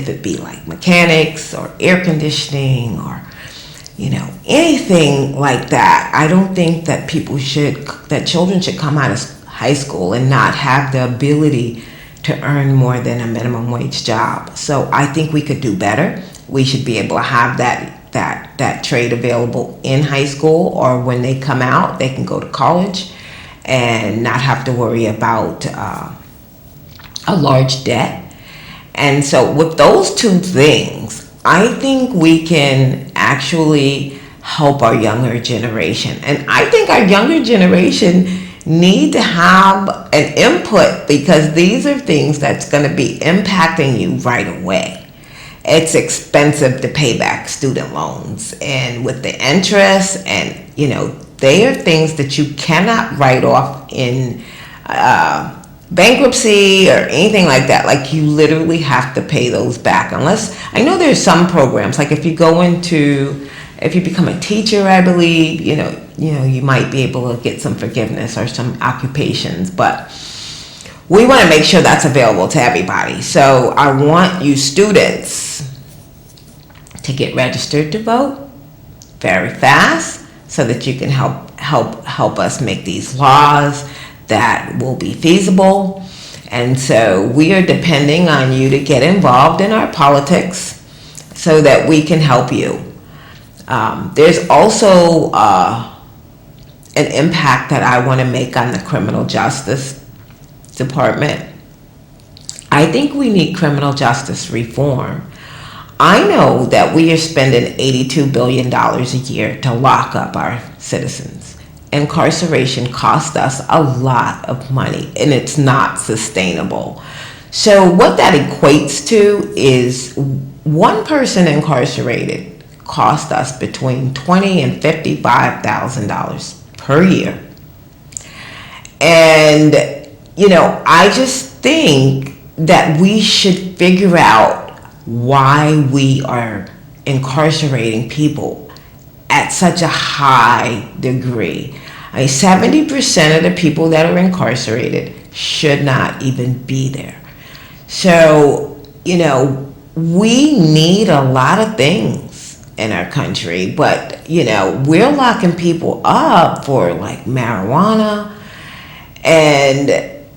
if it be like mechanics or air conditioning or, anything like that. I don't think that children should come out of high school and not have the ability to earn more than a minimum wage job. So I think we could do better. We should be able to have that trade available in high school, or when they come out, they can go to college and not have to worry about a large debt. And so with those two things, I think we can actually help our younger generation. And I think our younger generation need to have an input, because these are things that's going to be impacting you right away. It's expensive to pay back student loans, and with the interest, and they are things that you cannot write off in bankruptcy or anything like that. Like, you literally have to pay those back, unless, I know there's some programs, like if you become a teacher, I believe, you might be able to get some forgiveness, or some occupations, but we want to make sure that's available to everybody. So I want you students to get registered to vote very fast, so that you can help us make these laws that will be feasible. And so we are depending on you to get involved in our politics so that we can help you. There's also an impact that I want to make on the criminal justice department. I think we need criminal justice reform. I know that we are spending $82 billion a year to lock up our citizens. Incarceration costs us a lot of money, and it's not sustainable. So what that equates to is one person incarcerated cost us between $20,000 and $55,000 per year. And I just think that we should figure out why we are incarcerating people at such a high degree. 70% of the people that are incarcerated should not even be there. So, we need a lot of things in our country, but, we're locking people up for like marijuana, and,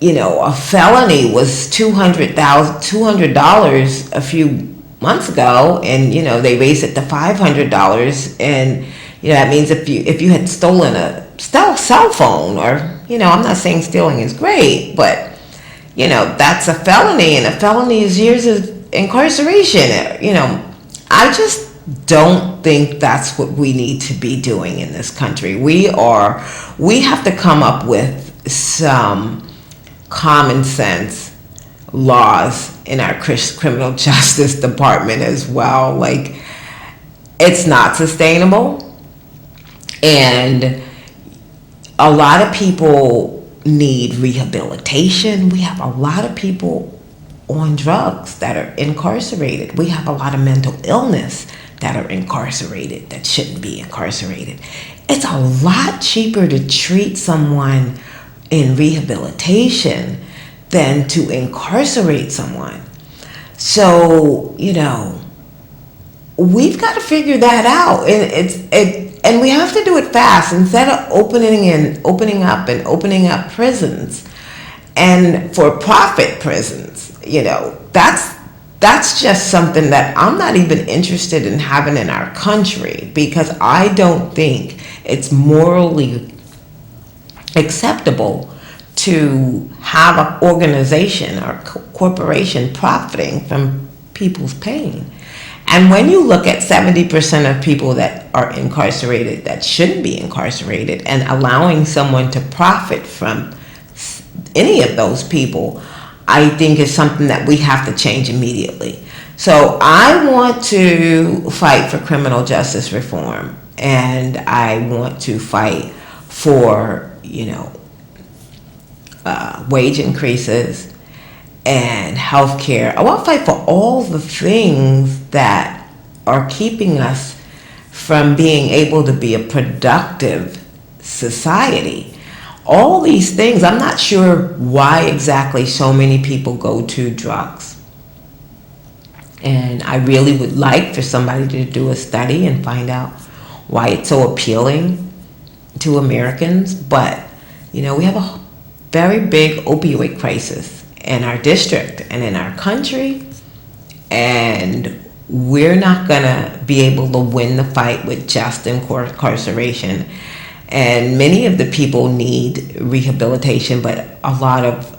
a felony was $200 a few months ago, and they raised it to $500, and that means if you had stolen a cell phone, or I'm not saying stealing is great, but that's a felony, and a felony is years of incarceration. I just don't think that's what we need to be doing in this country. We have to come up with some common sense laws in our criminal justice department as well. Like, it's not sustainable, and a lot of people need rehabilitation. We have a lot of people on drugs that are incarcerated. We have a lot of mental illness that are incarcerated that shouldn't be incarcerated. It's a lot cheaper to treat someone in rehabilitation than to incarcerate someone. So, we've got to figure that out, and we have to do it fast, instead of opening up prisons, and for-profit prisons. That's just something that I'm not even interested in having in our country, because I don't think it's morally acceptable to have an organization or corporation profiting from people's pain. And when you look at 70% of people that are incarcerated that shouldn't be incarcerated, and allowing someone to profit from any of those people, I think is something that we have to change immediately. So I want to fight for criminal justice reform, and I want to fight for, wage increases and health care. I want to fight for all the things that are keeping us from being able to be a productive society. All these things, I'm not sure why exactly so many people go to drugs. And I really would like for somebody to do a study and find out why it's so appealing to Americans. But, we have a very big opioid crisis in our district and in our country. And we're not going to be able to win the fight with just incarceration. And many of the people need rehabilitation, but a lot of,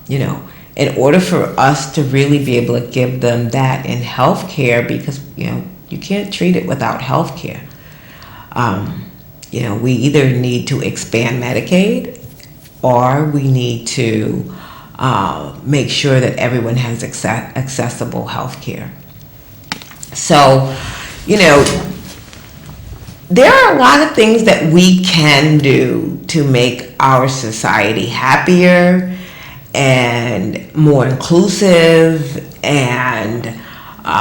in order for us to really be able to give them that in healthcare, because, you can't treat it without healthcare. We either need to expand Medicaid, or we need to make sure that everyone has accessible healthcare. So, there are a lot of things that we can do to make our society happier and more inclusive and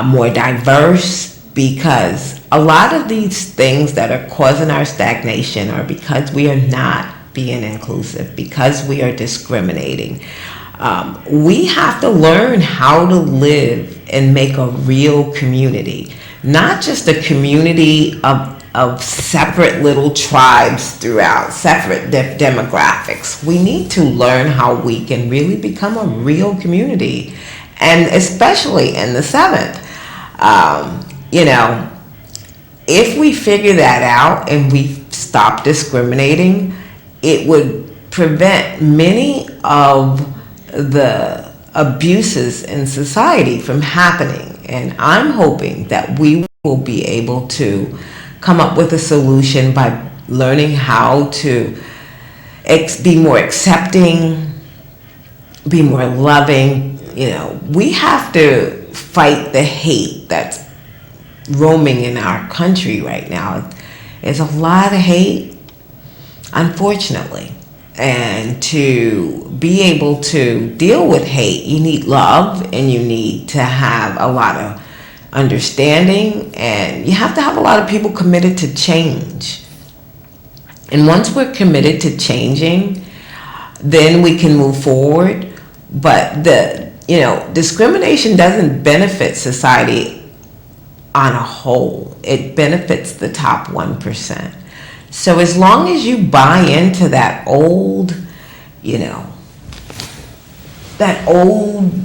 more diverse, because a lot of these things that are causing our stagnation are because we are not being inclusive, because we are discriminating. We have to learn how to live and make a real community, not just a community of separate little tribes throughout, separate demographics. We need to learn how we can really become a real community, and especially in the 7th. If we figure that out and we stop discriminating, it would prevent many of the abuses in society from happening. And I'm hoping that we will be able to come up with a solution by learning how to be more accepting, be more loving. We have to fight the hate that's roaming in our country right now. There's a lot of hate, unfortunately. And to be able to deal with hate, you need love, and you need to have a lot of understanding, and you have to have a lot of people committed to change. And once we're committed to changing, then we can move forward. But discrimination doesn't benefit society on a whole. It benefits the top 1%. So as long as you buy into that old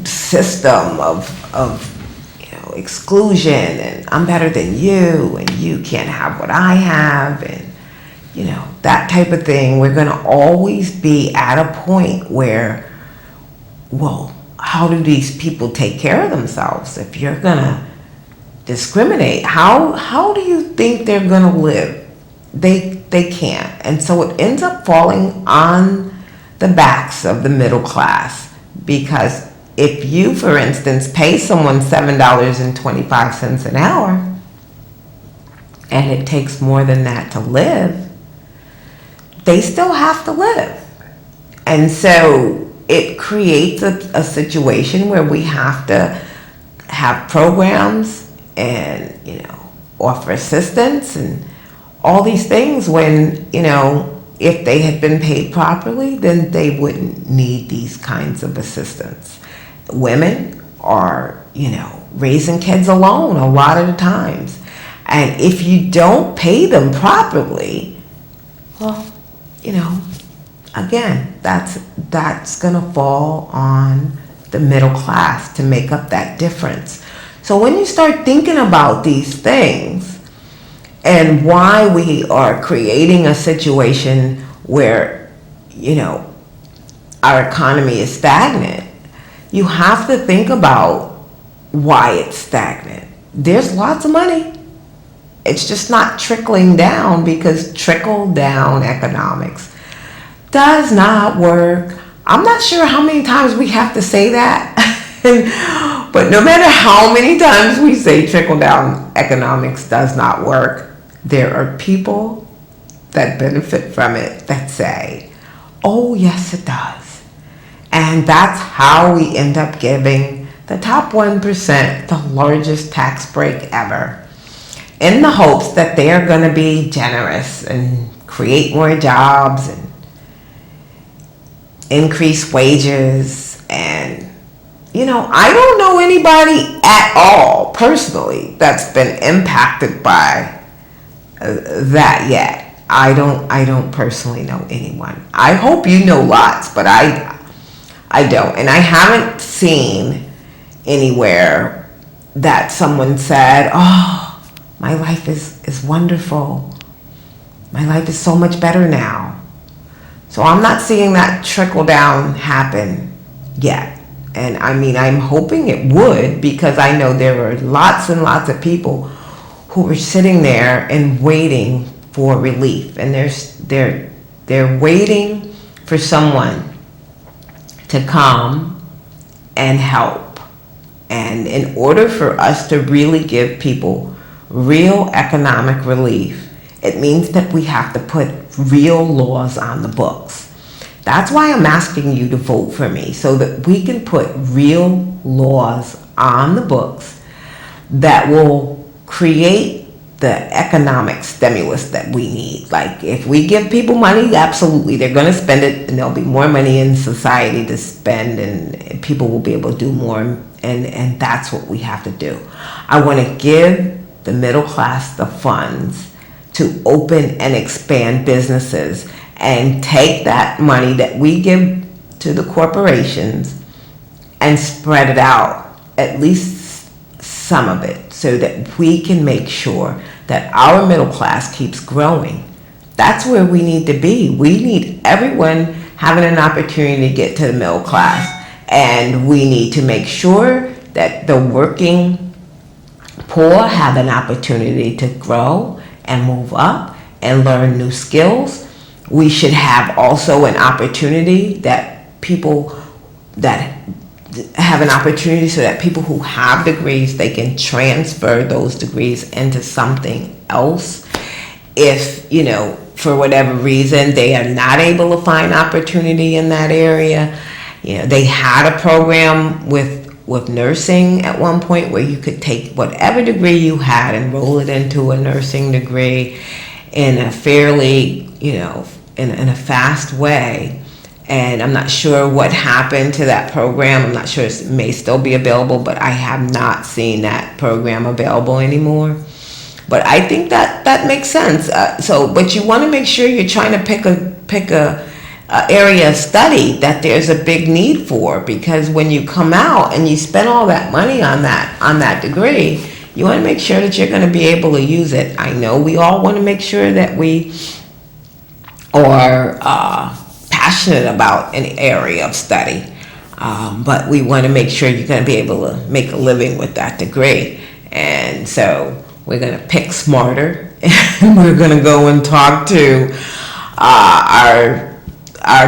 system of exclusion, and I'm better than you, and you can't have what I have, and that type of thing, we're going to always be at a point where, well, how do these people take care of themselves? If you're going to discriminate, how do you think they're going to live? They can't. And so it ends up falling on the backs of the middle class, because if you, for instance, pay someone $7.25 an hour, and it takes more than that to live, they still have to live. And so it creates a situation where we have to have programs and, offer assistance and all these things when, if they had been paid properly, then they wouldn't need these kinds of assistance. Women are, raising kids alone a lot of the times. And if you don't pay them properly, well, again, that's going to fall on the middle class to make up that difference. So when you start thinking about these things and why we are creating a situation where, our economy is stagnant, you have to think about why it's stagnant. There's lots of money. It's just not trickling down, because trickle-down economics does not work. I'm not sure how many times we have to say that, but no matter how many times we say trickle-down economics does not work, there are people that benefit from it that say, oh, yes, it does. And that's how we end up giving the top 1% the largest tax break ever, in the hopes that they're going to be generous and create more jobs and increase wages and, I don't know anybody at all personally that's been impacted by that yet. I don't personally know anyone. I hope you know lots, but I don't. And I haven't seen anywhere that someone said, "Oh, my life is wonderful. My life is so much better now." So I'm not seeing that trickle down happen yet. And I mean, I'm hoping it would, because I know there were lots and lots of people who were sitting there and waiting for relief. And they're waiting for someone to come and help. And in order for us to really give people real economic relief, it means that we have to put real laws on the books. That's why I'm asking you to vote for me, so that we can put real laws on the books that will create the economic stimulus that we need. Like, if we give people money, absolutely, they're going to spend it, and there'll be more money in society to spend, and people will be able to do more, and that's what we have to do. I want to give the middle class the funds to open and expand businesses, and take that money that we give to the corporations and spread it out, at least some of it, so that we can make sure that our middle class keeps growing. That's where we need to be. We need everyone having an opportunity to get to the middle class, and we need to make sure that the working poor have an opportunity to grow and move up and learn new skills. We should have also an opportunity that people that have an opportunity so that people who have degrees, they can transfer those degrees into something else. If, for whatever reason, they are not able to find opportunity in that area. They had a program with nursing at one point where you could take whatever degree you had and roll it into a nursing degree in a fairly, in a fast way. And I'm not sure what happened to that program. I'm not sure, it may still be available, but I have not seen that program available anymore. But I think that makes sense. But you want to make sure you're trying to pick a area of study that there's a big need for, because when you come out and you spend all that money on that degree, you want to make sure that you're going to be able to use it. I know we all want to make sure that we are passionate about an area of study, but we want to make sure you're going to be able to make a living with that degree. And so we're going to pick smarter, and we're going to go and talk to our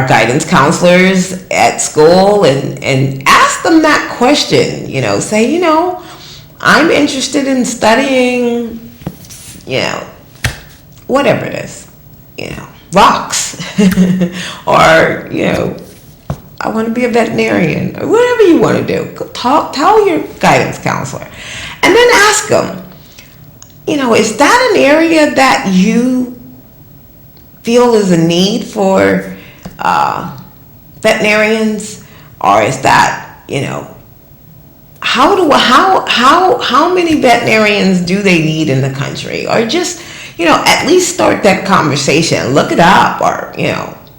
guidance counselors at school and ask them that question. Say, I'm interested in studying, whatever it is, rocks, or, I want to be a veterinarian, or whatever you want to do. Tell your guidance counselor, and then ask them, is that an area that you feel is a need for veterinarians, or is that, how many veterinarians do they need in the country? Or just, at least start that conversation. Look it up, or,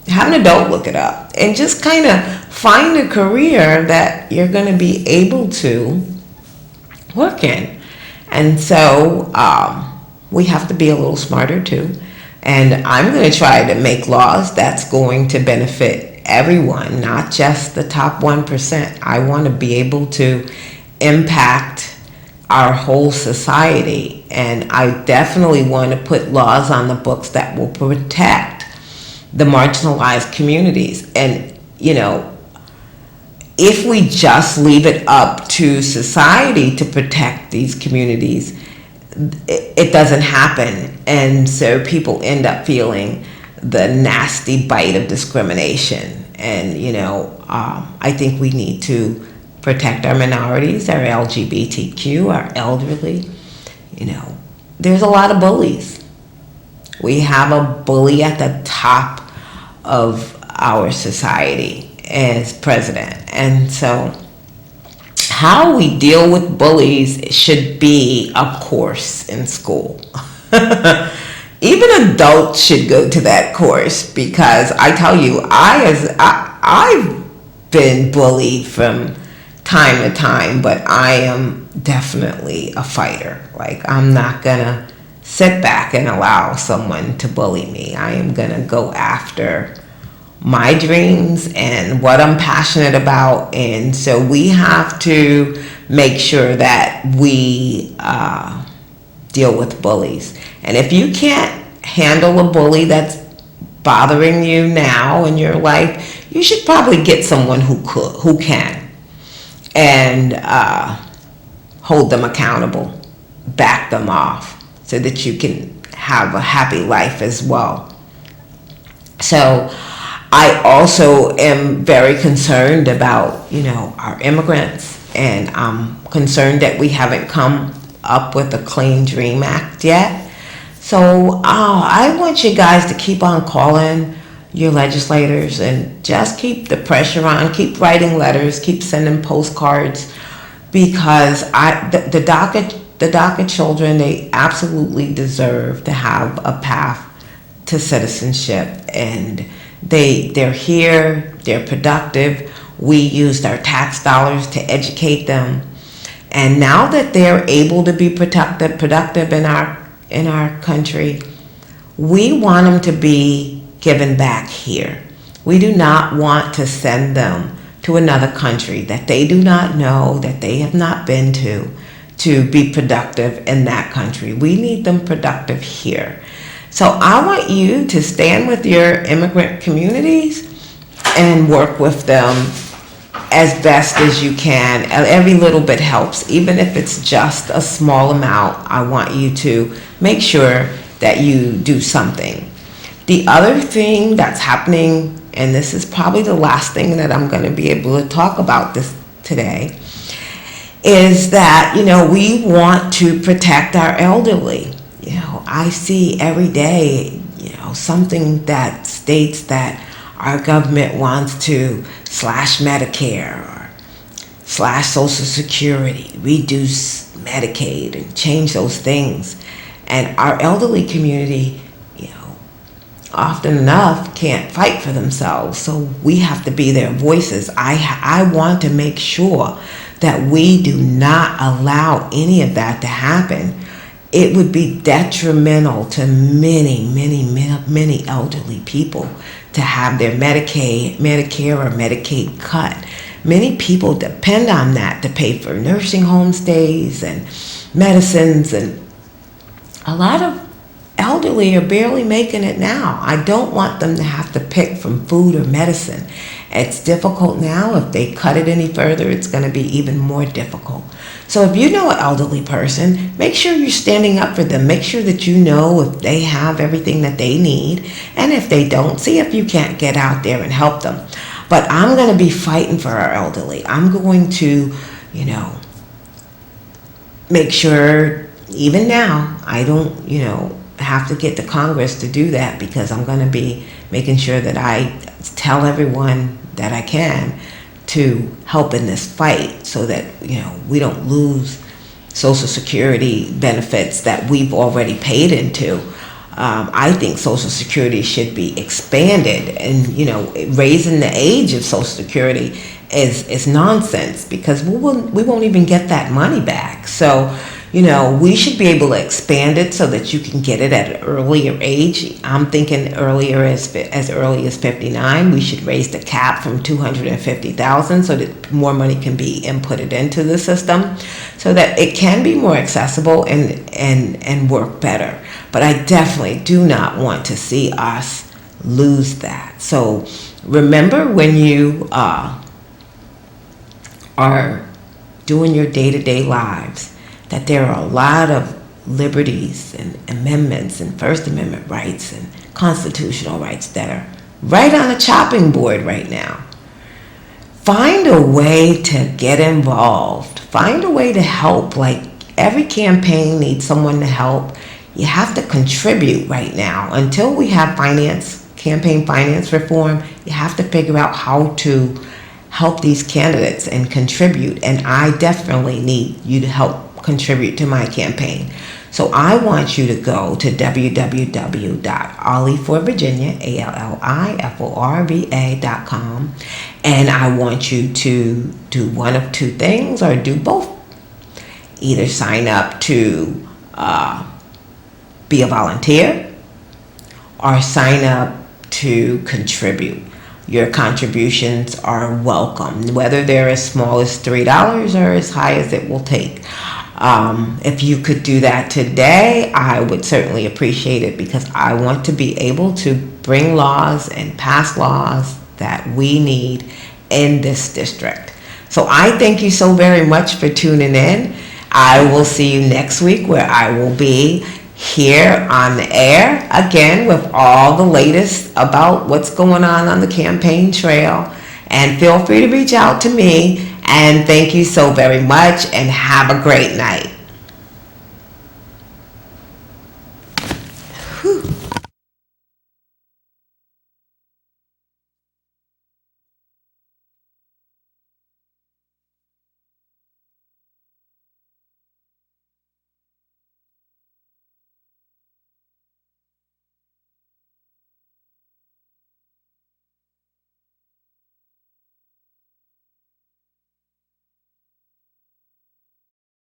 have an adult look it up, and just kind of find a career that you're going to be able to work in. And so we have to be a little smarter too. And I'm going to try to make laws that's going to benefit everyone, not just the top 1%. I want to be able to impact our whole society. And I definitely want to put laws on the books that will protect the marginalized communities. And, if we just leave it up to society to protect these communities, it doesn't happen. And so people end up feeling the nasty bite of discrimination. And, I think we need to protect our minorities, our LGBTQ, our elderly. There's a lot of bullies. We have a bully at the top of our society as president. And so how we deal with bullies should be a course in school. Even adults should go to that course, because I tell you, I've been bullied from time to time, but I am definitely a fighter. Like, I'm not gonna sit back and allow someone to bully me. I am gonna go after my dreams and what I'm passionate about. And so we have to make sure that we deal with bullies. And if you can't handle a bully that's bothering you now in your life, you should probably get someone who can, and hold them accountable, back them off, so that you can have a happy life as well. So I also am very concerned about, our immigrants, and I'm concerned that we haven't come up with a Clean Dream Act yet. So I want you guys to keep on calling your legislators and just keep the pressure on, keep writing letters, keep sending postcards, because the DACA children, they absolutely deserve to have a path to citizenship, and they're here, they're productive. We used our tax dollars to educate them, and now that they're able to be productive in our country, we want them to be given back here. We do not want to send them to another country that they do not know, that they have not been to be productive in that country. We need them productive here. So I want you to stand with your immigrant communities and work with them as best as you can. Every little bit helps, even if it's just a small amount. I want you to make sure that you do something. The other thing that's happening, and this is probably the last thing that I'm going to be able to talk about this today, is that, we want to protect our elderly. I see every day, something that states that our government wants to slash Medicare or slash Social Security, reduce Medicaid, and change those things. And our elderly community, often enough can't fight for themselves. So we have to be their voices. I want to make sure that we do not allow any of that to happen. It would be detrimental to many elderly people to have their Medicare or Medicaid cut. Many people depend on that to pay for nursing home stays and medicines, and a lot of elderly are barely making it now. I don't want them to have to pick from food or medicine. It's difficult now. If they cut it any further, it's going to be even more difficult. So if you know an elderly person, make sure you're standing up for them. Make sure that you know if they have everything that they need. And if they don't, see if you can't get out there and help them. But I'm going to be fighting for our elderly. I'm going to, make sure, even now, I don't, have to get to Congress to do that, because I'm going to be making sure that I tell everyone that I can to help in this fight, so that we don't lose Social Security benefits that we've already paid into. I think Social Security should be expanded, and raising the age of Social Security is nonsense, because we won't even get that money back. So we should be able to expand it so that you can get it at an earlier age. I'm thinking earlier, as early as 59. We should raise the cap from $250,000 so that more money can be inputted into the system, so that it can be more accessible and work better. But I definitely do not want to see us lose that. So remember, when you are doing your day-to-day lives, that there are a lot of liberties and amendments and First Amendment rights and constitutional rights that are right on the chopping board right now. Find a way to get involved. Find a way to help. Like, every campaign needs someone to help. You have to contribute right now. Until we have campaign finance reform, you have to figure out how to help these candidates and contribute. And I definitely need you to help contribute to my campaign. So I want you to go to www.alliforvirginia, ALLIFORVA.com, and I want you to do one of two things or do both. Either sign up to be a volunteer or sign up to contribute. Your contributions are welcome, whether they're as small as $3 or as high as it will take. If you could do that today, I would certainly appreciate it, because I want to be able to bring laws and pass laws that we need in this district. So I thank you so very much for tuning in. I will see you next week, where I will be here on the air again with all the latest about what's going on the campaign trail. And feel free to reach out to me. And thank you so very much, and have a great night.